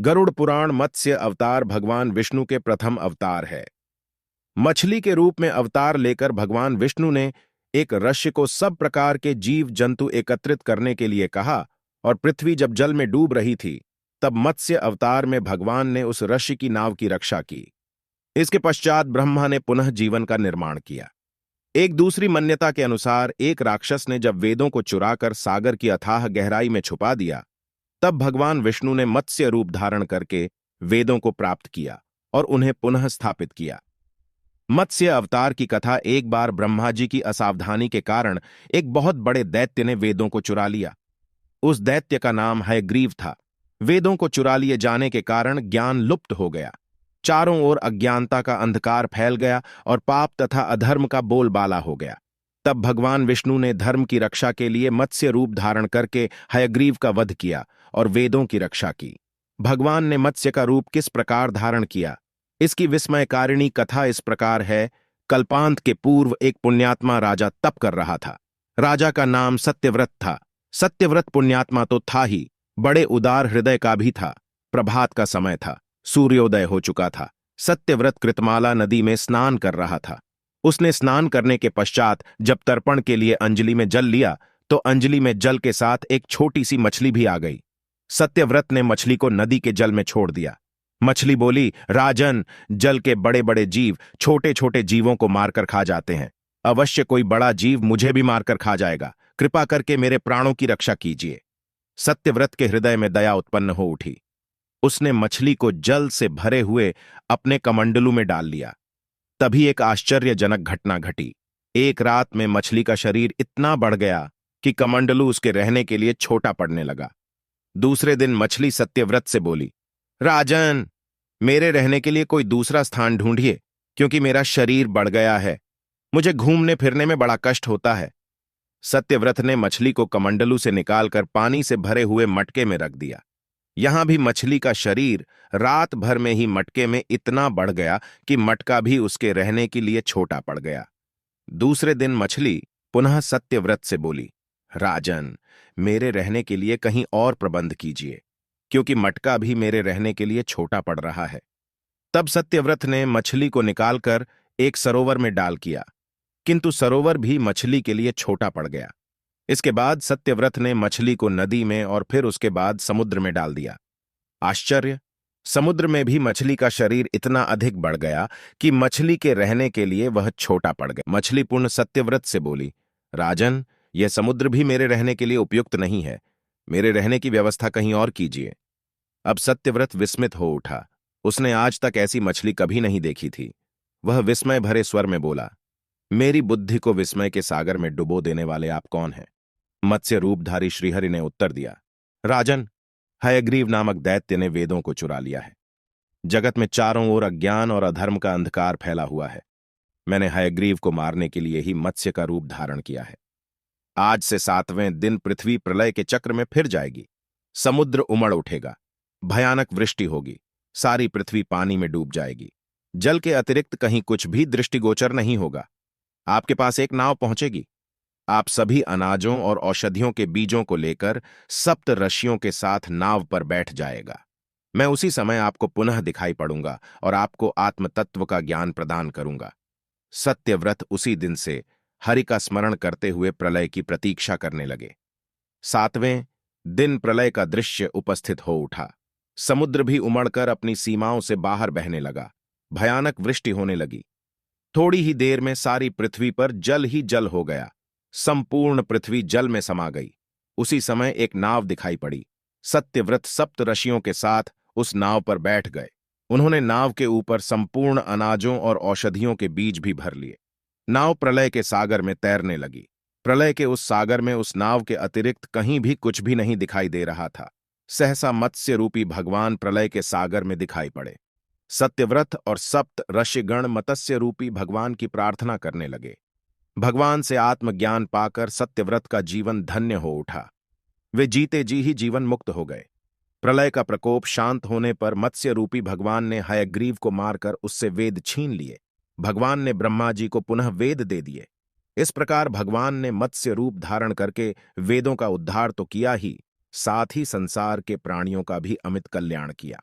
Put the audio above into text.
गरुड़ पुराण मत्स्य अवतार भगवान विष्णु के प्रथम अवतार है। मछली के रूप में अवतार लेकर भगवान विष्णु ने एक ऋषि को सब प्रकार के जीव जंतु एकत्रित करने के लिए कहा और पृथ्वी जब जल में डूब रही थी तब मत्स्य अवतार में भगवान ने उस ऋषि की नाव की रक्षा की। इसके पश्चात ब्रह्मा ने पुनः जीवन का निर्माण किया। एक दूसरी मान्यता के अनुसार एक राक्षस ने जब वेदों को चुराकर सागर की अथाह गहराई में छुपा दिया तब भगवान विष्णु ने मत्स्य रूप धारण करके वेदों को प्राप्त किया और उन्हें पुनः स्थापित किया। मत्स्य अवतार की कथा एक बार ब्रह्मा जी की असावधानी के कारण एक बहुत बड़े दैत्य ने वेदों को चुरा लिया। उस दैत्य का नाम हयग्रीव था। वेदों को चुरा लिए जाने के कारण ज्ञान लुप्त हो गया। चारों ओर अज्ञानता का अंधकार फैल गया और पाप तथा अधर्म का बोलबाला हो गया। तब भगवान विष्णु ने धर्म की रक्षा के लिए मत्स्य रूप धारण करके हयग्रीव का वध किया और वेदों की रक्षा की। भगवान ने मत्स्य का रूप किस प्रकार धारण किया, इसकी विस्मयकारिणी कथा इस प्रकार है। कल्पांत के पूर्व एक पुण्यात्मा राजा तप कर रहा था। राजा का नाम सत्यव्रत था। सत्यव्रत पुण्यात्मा तो था ही, बड़े उदार हृदय का भी था। प्रभात का समय था, सूर्योदय हो चुका था। सत्यव्रत कृतमाला नदी में स्नान कर रहा था। उसने स्नान करने के पश्चात जब तर्पण के लिए अंजलि में जल लिया तो अंजलि में जल के साथ एक छोटी सी मछली भी आ गई। सत्यव्रत ने मछली को नदी के जल में छोड़ दिया। मछली बोली, राजन, जल के बड़े बड़े जीव छोटे छोटे जीवों को मारकर खा जाते हैं। अवश्य कोई बड़ा जीव मुझे भी मारकर खा जाएगा। कृपा करके मेरे प्राणों की रक्षा कीजिए। सत्यव्रत के हृदय में दया उत्पन्न हो उठी। उसने मछली को जल से भरे हुए अपने कमंडलू में डाल लिया। तभी एक आश्चर्यजनक घटना घटी। एक रात में मछली का शरीर इतना बढ़ गया कि कमंडलू उसके रहने के लिए छोटा पड़ने लगा। दूसरे दिन मछली सत्यव्रत से बोली, राजन, मेरे रहने के लिए कोई दूसरा स्थान ढूंढिए, क्योंकि मेरा शरीर बढ़ गया है। मुझे घूमने फिरने में बड़ा कष्ट होता है। सत्यव्रत ने मछली को कमंडलू से निकालकर पानी से भरे हुए मटके में रख दिया। यहां भी मछली का शरीर रात भर में ही मटके में इतना बढ़ गया कि मटका भी उसके रहने के लिए छोटा पड़ गया। दूसरे दिन मछली पुनः सत्यव्रत से बोली, राजन, मेरे रहने के लिए कहीं और प्रबंध कीजिए, क्योंकि मटका भी मेरे रहने के लिए छोटा पड़ रहा है। तब सत्यव्रत ने मछली को निकालकर एक सरोवर में डाल किया, किंतु सरोवर भी मछली के लिए छोटा पड़ गया। इसके बाद सत्यव्रत ने मछली को नदी में और फिर उसके बाद समुद्र में डाल दिया। आश्चर्य! समुद्र में भी मछली का शरीर इतना अधिक बढ़ गया कि मछली के रहने के लिए वह छोटा पड़ गया। मछली पुनः सत्यव्रत से बोली, राजन, यह समुद्र भी मेरे रहने के लिए उपयुक्त नहीं है। मेरे रहने की व्यवस्था कहीं और कीजिए। अब सत्यव्रत विस्मित हो उठा। उसने आज तक ऐसी मछली कभी नहीं देखी थी। वह विस्मय भरे स्वर में बोला, मेरी बुद्धि को विस्मय के सागर में डुबो देने वाले आप कौन हैं? मत्स्य रूपधारी श्रीहरि ने उत्तर दिया, राजन, हयग्रीव नामक दैत्य ने वेदों को चुरा लिया है। जगत में चारों ओर अज्ञान और अधर्म का अंधकार फैला हुआ है। मैंने हयग्रीव को मारने के लिए ही मत्स्य का रूप धारण किया है। आज से 7वें दिन पृथ्वी प्रलय के चक्र में फिर जाएगी। समुद्र उमड़ उठेगा, भयानक वृष्टि होगी, सारी पृथ्वी पानी में डूब जाएगी। जल के अतिरिक्त कहीं कुछ भी दृष्टिगोचर नहीं होगा। आपके पास एक नाव पहुंचेगी। आप सभी अनाजों और औषधियों के बीजों को लेकर सप्त ऋषियों के साथ नाव पर बैठ जाएगा। मैं उसी समय आपको पुनः दिखाई पड़ूंगा और आपको आत्मतत्व का ज्ञान प्रदान करूंगा। सत्यव्रत उसी दिन से हरि का स्मरण करते हुए प्रलय की प्रतीक्षा करने लगे। 7वें दिन प्रलय का दृश्य उपस्थित हो उठा। समुद्र भी उमड़कर अपनी सीमाओं से बाहर बहने लगा। भयानक वृष्टि होने लगी। थोड़ी ही देर में सारी पृथ्वी पर जल ही जल हो गया। संपूर्ण पृथ्वी जल में समा गई। उसी समय एक नाव दिखाई पड़ी। सत्यव्रत सप्त ऋषियों के साथ उस नाव पर बैठ गए। उन्होंने नाव के ऊपर संपूर्ण अनाजों और औषधियों के बीज भी भर लिए। नाव प्रलय के सागर में तैरने लगी। प्रलय के उस सागर में उस नाव के अतिरिक्त कहीं भी कुछ भी नहीं दिखाई दे रहा था। सहसा मत्स्य रूपी भगवान प्रलय के सागर में दिखाई पड़े। सत्यव्रत और सप्त ऋषिगण मत्स्य रूपी भगवान की प्रार्थना करने लगे। भगवान से आत्मज्ञान पाकर सत्यव्रत का जीवन धन्य हो उठा। वे जीते जी ही जीवन मुक्त हो गए। प्रलय का प्रकोप शांत होने पर मत्स्य रूपी भगवान ने हयग्रीव को मारकर उससे वेद छीन लिए। भगवान ने ब्रह्मा जी को पुनः वेद दे दिए। इस प्रकार भगवान ने मत्स्य रूप धारण करके वेदों का उद्धार तो किया ही, साथ ही संसार के प्राणियों का भी अमित कल्याण किया।